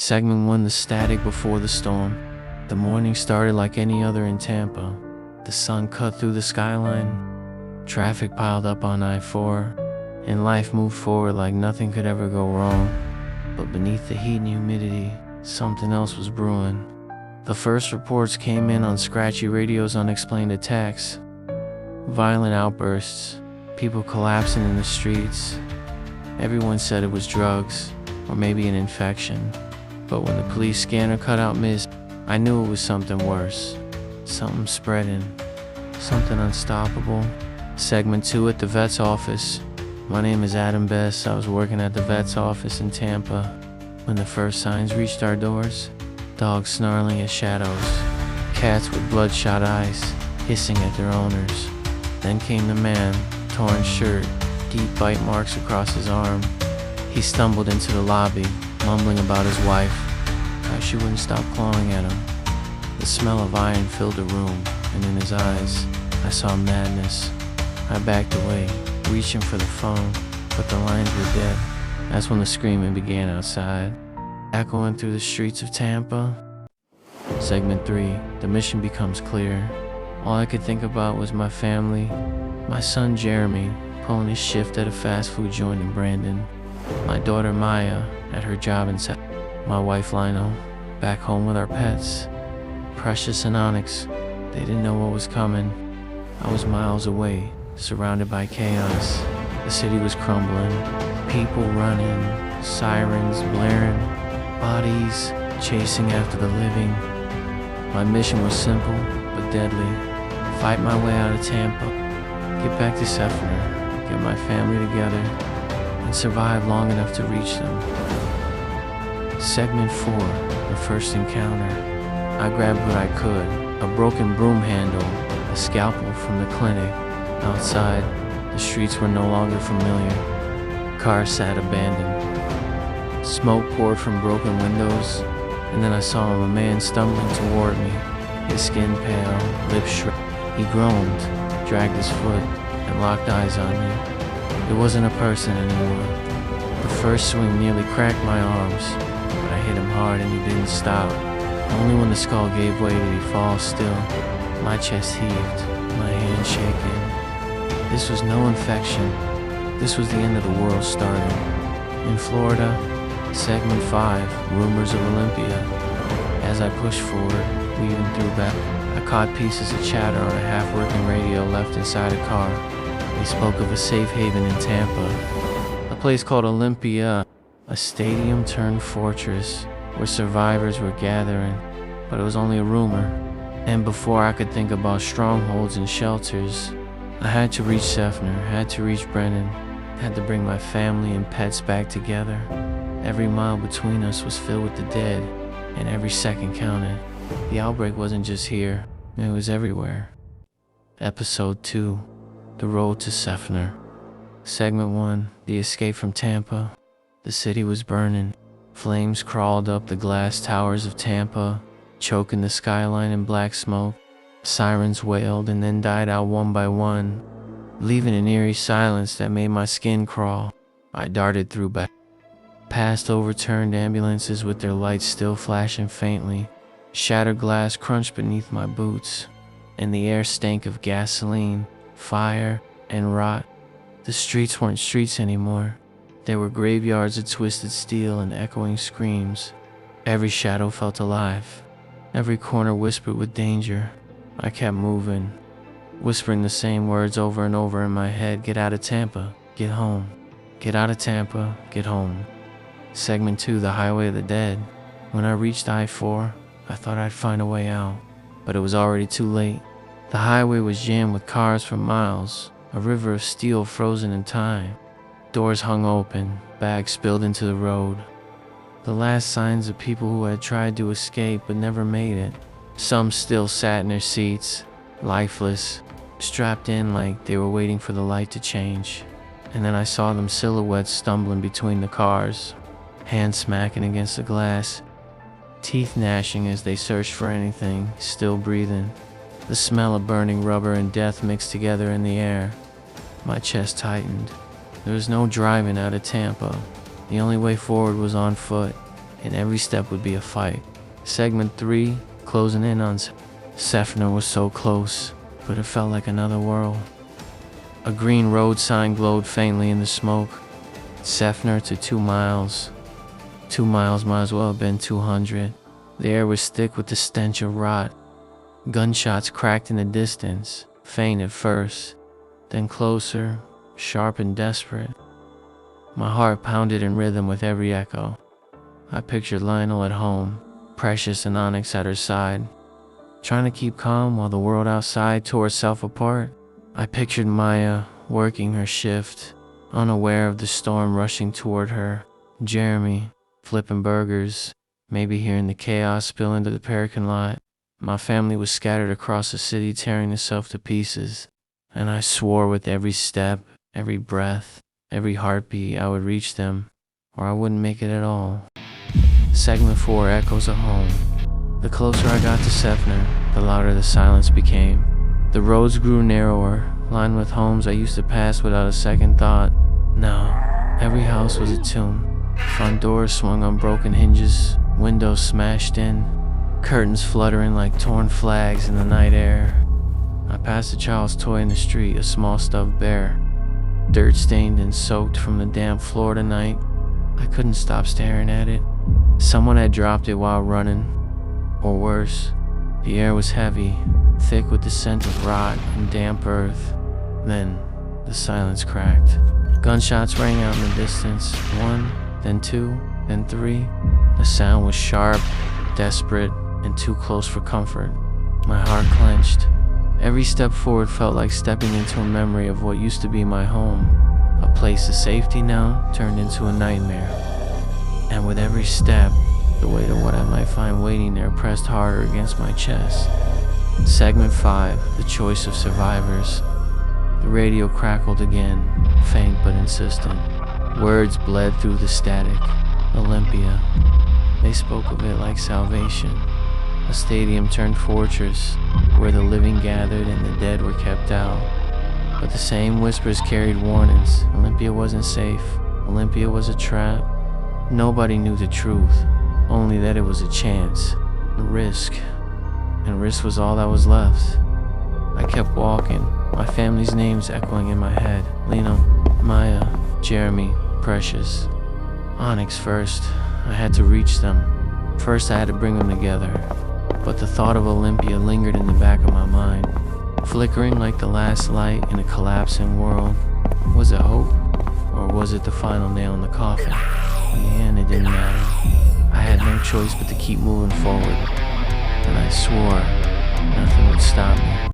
Segment 1, the static before the storm. The morning started like any other in Tampa. The sun cut through the skyline. Traffic piled up on I-4, and life moved forward like nothing could ever go wrong. But beneath the heat and humidity, something else was brewing. The first reports came in on scratchy radios, unexplained attacks, violent outbursts, people collapsing in the streets. Everyone said it was drugs, or maybe an infection. But when the police scanner cut out mist, I knew it was something worse. Something spreading. Something unstoppable. Segment 2, at the vet's office. My name is Adam Bess. I was working at the vet's office in Tampa when the first signs reached our doors. Dogs snarling at shadows. Cats with bloodshot eyes, hissing at their owners. Then came the man, torn shirt, deep bite marks across his arm. He stumbled into the lobby, mumbling about his wife, how she wouldn't stop clawing at him. The smell of iron filled the room, and in his eyes, I saw madness. I backed away, reaching for the phone, but the lines were dead. That's when the screaming began outside, echoing through the streets of Tampa. Segment 3, the mission becomes clear. All I could think about was my family, my son Jeremy, pulling his shift at a fast food joint in Brandon, my daughter Maya at her job in Seffner, my wife Lynell back home with our pets, Precious and Onyx. They didn't know what was coming. I was miles away, surrounded by chaos. The city was crumbling, people running, sirens blaring, bodies chasing after the living. My mission was simple but deadly. Fight my way out of Tampa, get back to Seffner, get my family together, and survive long enough to reach them. Segment 4, the first encounter. I grabbed what I could, a broken broom handle, a scalpel from the clinic. Outside, the streets were no longer familiar. Cars sat abandoned. Smoke poured from broken windows, and then I saw a man stumbling toward me, his skin pale, lips shriveled. He groaned, dragged his foot, and locked eyes on me. It wasn't a person anymore. The first swing nearly cracked my arms, but I hit him hard and he didn't stop. Only when the skull gave way did he fall still. My chest heaved, my hand shaking. This was no infection. This was the end of the world starting. In Florida, Segment 5, rumors of Olympia. As I pushed forward, weaving through back, I caught pieces of chatter on a half-working radio left inside a car. They spoke of a safe haven in Tampa, a place called Olympia, a stadium turned fortress where survivors were gathering, but it was only a rumor. And before I could think about strongholds and shelters, I had to reach Seffner, had to reach Brennan, had to bring my family and pets back together. Every mile between us was filled with the dead, and every second counted. The outbreak wasn't just here, it was everywhere. Episode 2, the road to Seffner. Segment 1, the escape from Tampa. The city was burning. Flames crawled up the glass towers of Tampa, choking the skyline in black smoke. Sirens wailed and then died out one by one, leaving an eerie silence that made my skin crawl. I darted through back, past overturned ambulances with their lights still flashing faintly. Shattered glass crunched beneath my boots, and the air stank of gasoline, fire, and rot. The streets weren't streets anymore. They were graveyards of twisted steel and echoing screams. Every shadow felt alive. Every corner whispered with danger. I kept moving, whispering the same words over and over in my head. Get out of Tampa, get home. Get out of Tampa, get home. Segment 2, the highway of the dead. When I reached I-4, I thought I'd find a way out, but it was already too late. The highway was jammed with cars for miles, a river of steel frozen in time. Doors hung open, bags spilled into the road. The last signs of people who had tried to escape but never made it. Some still sat in their seats, lifeless, strapped in like they were waiting for the light to change. And then I saw them silhouettes stumbling between the cars, hands smacking against the glass, teeth gnashing as they searched for anything, still breathing. The smell of burning rubber and death mixed together in the air. My chest tightened. There was no driving out of Tampa. The only way forward was on foot. and every step would be a fight. Segment 3, closing in on Seffner was so close, but it felt like another world. A green road sign glowed faintly in the smoke. Seffner to 2 miles. 2 miles might as well have been 200. The air was thick with the stench of rot. Gunshots cracked in the distance, faint at first, then closer, sharp and desperate. My heart pounded in rhythm with every echo. I pictured Lynell at home, Precious and Onyx at her side, trying to keep calm while the world outside tore itself apart. I pictured Maya working her shift, unaware of the storm rushing toward her. Jeremy flipping burgers, maybe hearing the chaos spill into the parking lot. My family was scattered across the city, tearing itself to pieces, and I swore with every step, every breath, every heartbeat I would reach them, or I wouldn't make it at all. Segment 4, echoes of home. The closer I got to Seffner, the louder the silence became. The roads grew narrower, lined with homes I used to pass without a second thought. Now, every house was a tomb. Front doors swung on broken hinges, windows smashed in, curtains fluttering like torn flags in the night air. I passed a child's toy in the street, a small stuffed bear, dirt stained and soaked from the damp floor tonight. I couldn't stop staring at it. Someone had dropped it while running, or worse. The air was heavy, thick with the scent of rot and damp earth. Then, the silence cracked. Gunshots rang out in the distance, 1, then 2, then 3. The sound was sharp, desperate, and too close for comfort. My heart clenched. Every step forward felt like stepping into a memory of what used to be my home. A place of safety now turned into a nightmare. And with every step, the weight of what I might find waiting there pressed harder against my chest. Segment 5, the choice of survivors. The radio crackled again, faint but insistent. Words bled through the static. Olympia. They spoke of it like salvation. A stadium turned fortress, where the living gathered and the dead were kept out. But the same whispers carried warnings. Olympia wasn't safe. Olympia was a trap. Nobody knew the truth, only that it was a chance, a risk. And risk was all that was left. I kept walking, my family's names echoing in my head. Lynell, Maya, Jeremy, Precious. Onyx first. I had to reach them. First I had to bring them together. But the thought of Olympia lingered in the back of my mind, flickering like the last light in a collapsing world. Was it hope? Or was it the final nail in the coffin? In the end, it didn't matter. I had no choice but to keep moving forward. And I swore nothing would stop me.